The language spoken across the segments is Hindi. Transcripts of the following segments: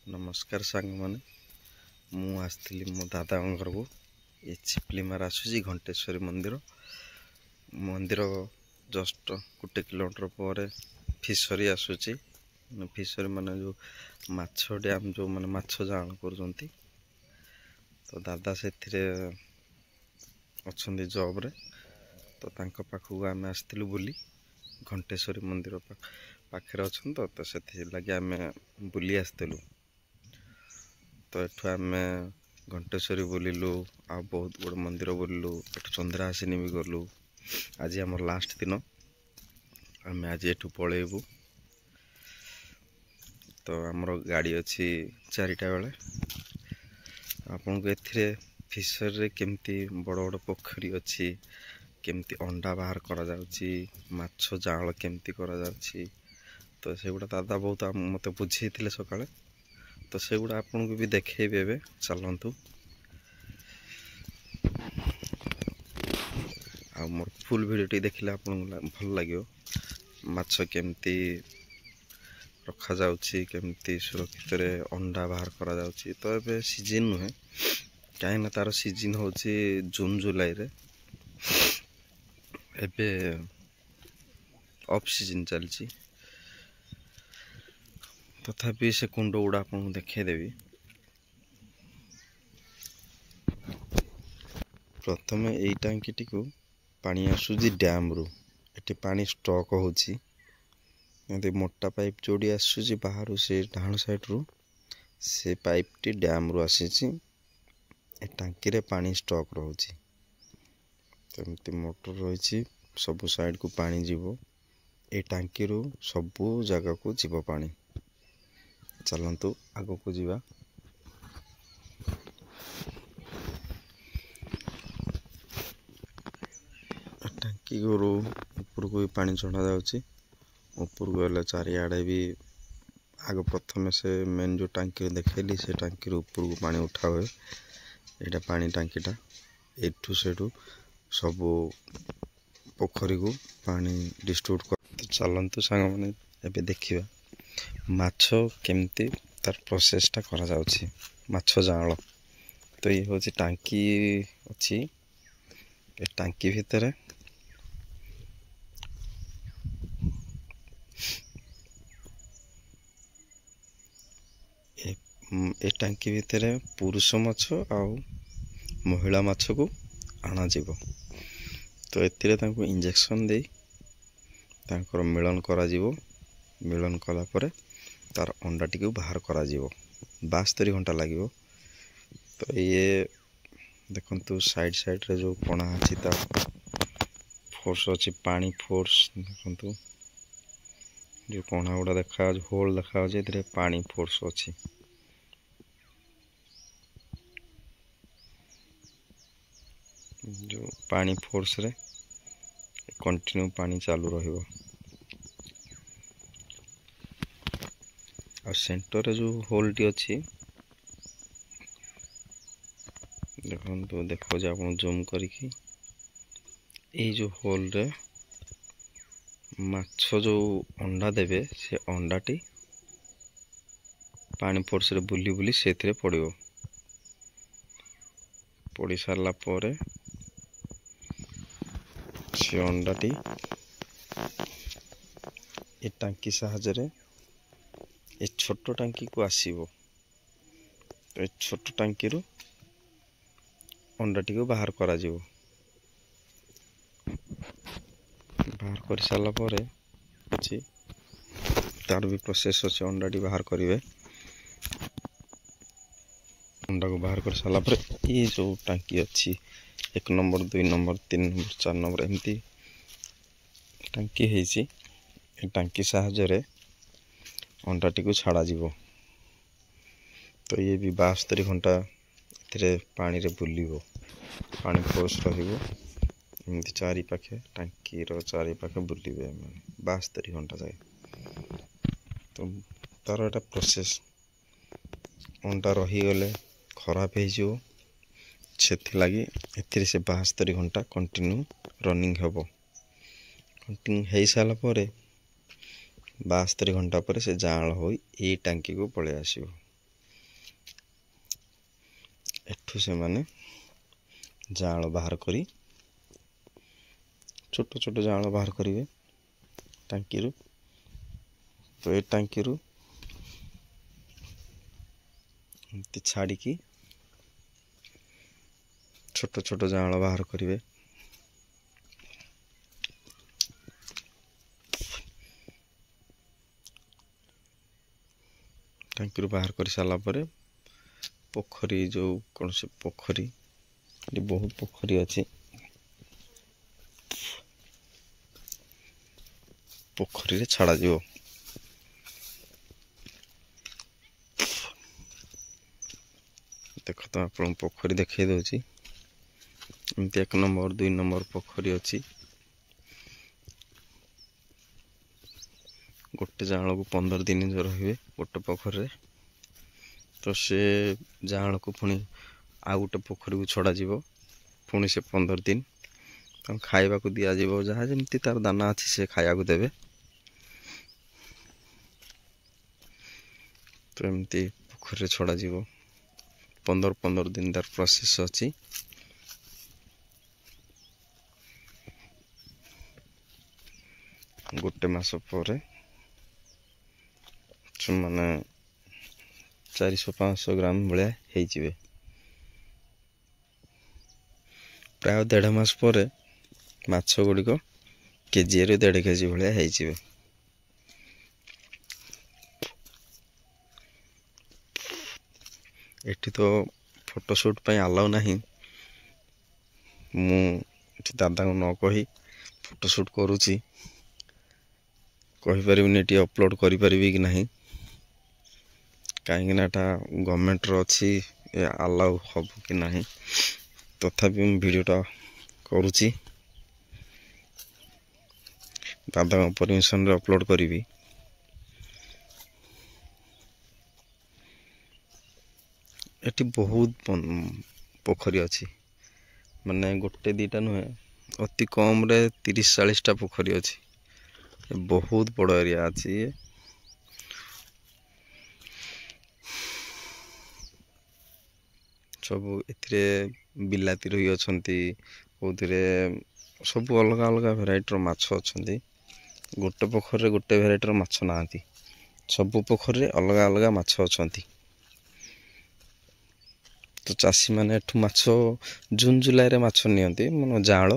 नमस्कार सांग मैंने मु आसती मो दादा घर को ये चिपलीमार आसूसी घंटेश्वरी मंदिर मंदिर जस्ट 1 किलोमीटर पर फिशरी आसूची फिशरी माने जो माछ डैम जो माने माछ जान कर तो दादा से अच्छा जॉब रे तो तांका पाखु आम आसलु बुली घंटेश्वरी मंदिर पाखे अच्छा तो से लगे आम बुली आसलु तो एठू आम घंटेश्वरी बुलिलु आ बहुत बड़ मंदिर बुलिलु एठू चंद्रासिनी भी गलु आज आम लास्ट दिन आम आज एठू पलैबू तो आमर गाड़ी अच्छी 4टा बेले आपन को एथिरे फिशर रे केमती बड़ बड़ पोखरी अच्छी केमती अंडा बाहर करा जाउची माछ जाल केमती करा जाउची तो सेगुड़ा दादा बहुत मते बुझेइथिले सकाळे तो सेगुड़ा आपन को भी देखेबे एबे चलंतु आ मोर फुल वीडियो टी देखिले आपन भल लागियो माछ केमती रखा जाउची केमती सुरक्षित रे अंडा बाहर करा जाउची तो एबे सीजन नुहे काहे ना तार सीजन होची जून जुलाई रे एबे ऑफ सीजन चलची तथापि से कुंड गुड़ा आपको देखे देवी प्रथम यही टांकी को पानी आसूजी डैम रु एटी पानी स्टॉक होची मोटा पाइप जोड़ी आसूजी बाहर से डाण साइड रु से पाइप टी डैम रु आसीची ए टांकी रे पानी स्टॉक रहउची तमती मोटर रही सबु साइड को पानी जीवो ए टांकी रु सबु जगह को जीवो पानी चलंतु आगो को जीवा टांकी गुरु ऊपर को भी पानी चढ़ा जाउची ऊपर को गले चारियाडे भी आगो प्रथम से मेन जो टांकी देखैली से टांकी ऊपर को पानी उठा हुए एटा पानी टांकीटा एठू सेठू सबु पोखरी को पानी डिस्ट्रीब्यूट कर तो चलंतु सांग माने एबे देखिबा माछ केमती तार प्रोसेसटा करा जाउची माछ जाळ तो ये होची टांकी अछि ए टांकी भितर ए टांकी भितर पुरुष माछ आउ महिला माछ को आना जीवो तो एथिरे तांको इंजेक्शन दे तांकर मिलन करा जीवो मिलन कला परे तार अंडा टी बाहर करा जीवो 72 घंटा लागिवो तो ये देखंतु साइड साइड रे जो कोणा अछि ता फोर्स अछि पानी फोर्स देखंतु जो कोणा गुडा देखा होल देखा जे इधरे पानी फोर्स अछि जो पानी फोर्स रे कंटिन्यू पानी चालू रहिबो और सेंटर रे जो होल टी अछि देखो देखो जे आपण जूम करिकी ए जो होल रे माछ जो अंडा देबे से अंडा टी पानी फोर्स रे बुली बुली सेथिरे पड़िबो पड़ी सारला परे से अंडा टी ए टांकी साहाय्य रे ए छोटो टांकी को आसीबो तो ए छोटो टांकी रो अंडा टी को बाहर करा जीवो बाहर कर साला परे अछि तार भी प्रोसेस अछि अंडा टी बाहर करिवे अंडा को बाहर कर साला परे ये जो टांकी अछि 1 नंबर 2 नंबर 3 नंबर 4 नंबर एमती टांकी हेची ए टांकी साहाय्य रे अंडा टी को छाड़ा जीवो तो ये भी 72 घंटा एथिरे पानी रे बुलिबो पानी फोर्स रहिबो एमती चारि पाखे टांकी रो चारि पाखे बुलिबे 72 घंटा जाए तो तार एटा प्रोसेस अंडा रही गले खराब हे जो सेथि लागी एथिरे से 72 घंटा कंटिन्यू रनिंग हेबो कंटिन्यू हे साला परे 72 घंटा पर से जाल होई ए टांकी को पळे आसीबो एठू से माने जाल बाहर करी छोट छोट जाल बाहर करेंगे टांकी रु। तो ये टांकी रु छाड़ी की छोट छोट जाल बाहर करेंगे। टांकी रु बाहर कर सारा पर पोखरी जो कौन से पोखरी बहुत पोखरी अच्छी पोखरी रे छाड़ा जीवो। देख तो आप पोखरी देखई दूची एमती 1 नंबर 2 नंबर पोखरी अच्छी। गोटे जाल को 15 दिन जो रही गोटे पोखरी तो से जाल को पुणी आ गोटे पोखरी को छड़ा जीवो पुणी से 15 दिन खाइबा को दिया जीवो जहाँ जमती तार दाना अच्छी से खाया को देवे। तो एमती पोखरी छड़ा जीवो 15 दिन तार प्रोसेस अच्छी। गोटे मास पर माने 400-500 ग्राम भाया हो प्राय 1.5 मास पर माछ गुड़िक केजी रु 1.5 केजी भाया हो। एठी तो फोटोशूट पे अलाउ नहीं मु दादा को न कही फोटोशूट करुची कही परिबिनी टी अपलोड करि परिबी कि नहीं कहीं गवर्नमेंट रो अच्छी अलाउ हम कि नहीं तथापि मु वीडियोटा करुची दादा परमिशन रे अपलोड करी। एटी बहुत पोखरी अच्छी माने गोटे दीटा नुहे अति कम रे 30-40 टा पोखरी अच्छी बहुत बड़ एरिया अच्छी। सब एथिरे बिलाती रही अछंती कोथिरे सब अलग अलग भेराइटर माछ अछंती। गोटे पोखरी रे गोटे भेराइटर माछ नांती सब पोखरी रे अलग अलग माछ अछंती। तो चाषी माने एठू माछ जून जुलाई रे माछ नियंती मन जाल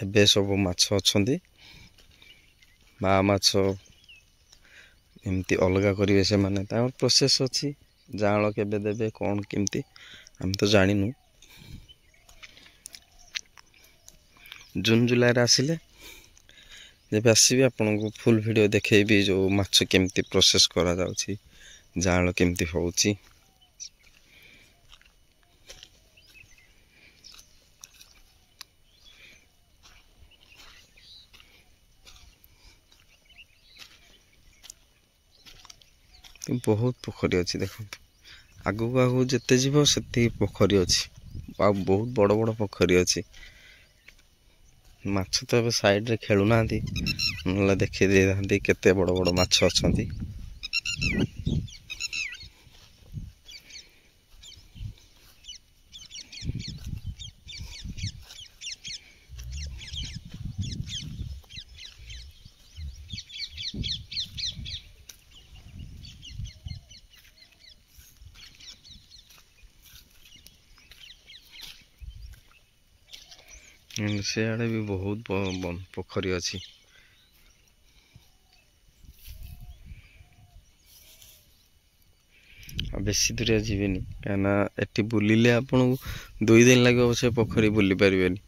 एबे सब माछ अछंती बा माछ एमती अलगा करिवे से माने तार प्रोसेस अछि जाल केबे देबे कोन केमती हम तो जानिनु। जून जुलाई रे आसिले जब आसीबे आपन को फुल वीडियो देखेबी जो माछ केमती प्रोसेस करा जाउछि जाल केमती होउछि। बहुत पोखरी अच्छी देखो आगु आगु जिते जीव से पोखरी अच्छी बहुत बड़ बड़ पोखरी अच्छी। माछ तो ए साइड रे खेलु ना देखी दे था केते बड़ बड़ माछ अच्छी। से आड़े भी बहुत पोखरी अच्छी। बेसी दूरिया जीवेनी कहना एटी बुलिले आपन 2 दिन लगे से पोखरी बुली पारिबेनी।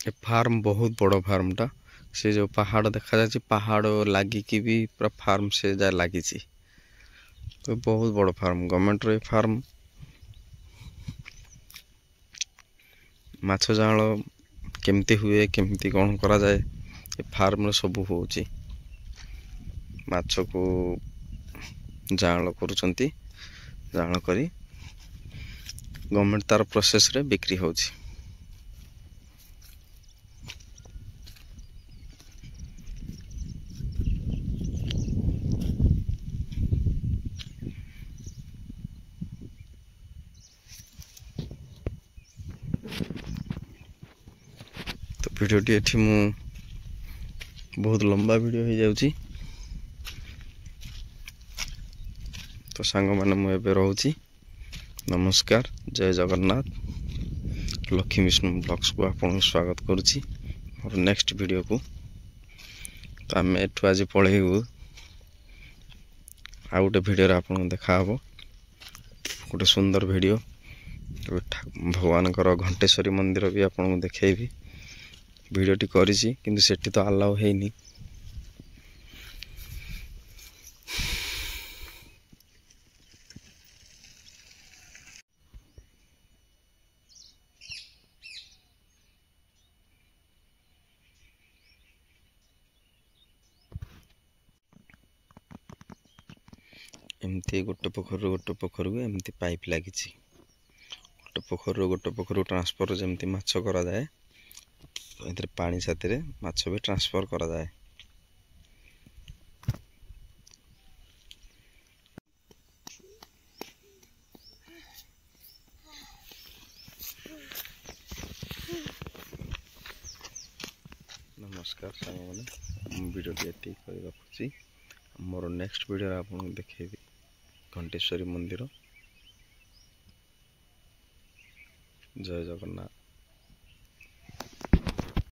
ए फार्म बहुत बड़ फार्म टा से जो पहाड़ देखा जाए पहाड़ लागिकी भी पूरा फार्म से जा लगी तो बहुत बड़ फार्म गवर्नमेंट रो फार्म। माछ जाल केमती हुए केमती कौन करा जाए ए फार्म सब होची माछ को जाल करूचंती जाल करी गवर्नमेंट तार प्रोसेस रे बिक्री होची। भिडियोटी एठी मु बहुत लंबा वीडियो हो जाउची तो सांग माने मु एबे रहूची। नमस्कार, जय जगन्नाथ। लक्ष्मी विष्णु ब्लॉग्स को आपन स्वागत करुची और नेक्स्ट वीडियो को। तो आम एठू आज पलैबू आ गोटे भिडियो आपन देखा हबो गोटे सुंदर वीडियो। भगवान घंटेश्वरी मंदिर भी आपन देखेबी। वीडियोटी करिछि किंतु सेठी तो अलाउ हेनी। एमती गोटे पोखर को एमती पाइप लगी गोटे पोखर ट्रांसफर जमती माछ करा जाए तो पानी साथी माछ भी ट्रांसफर करा जाए। नमस्कार सांग मैंने वीडियो ठीक रखुची। मोर नेक्स्ट वीडियो आपको देखेबी घंटेश्वरी मंदिर। जय जगन्नाथ।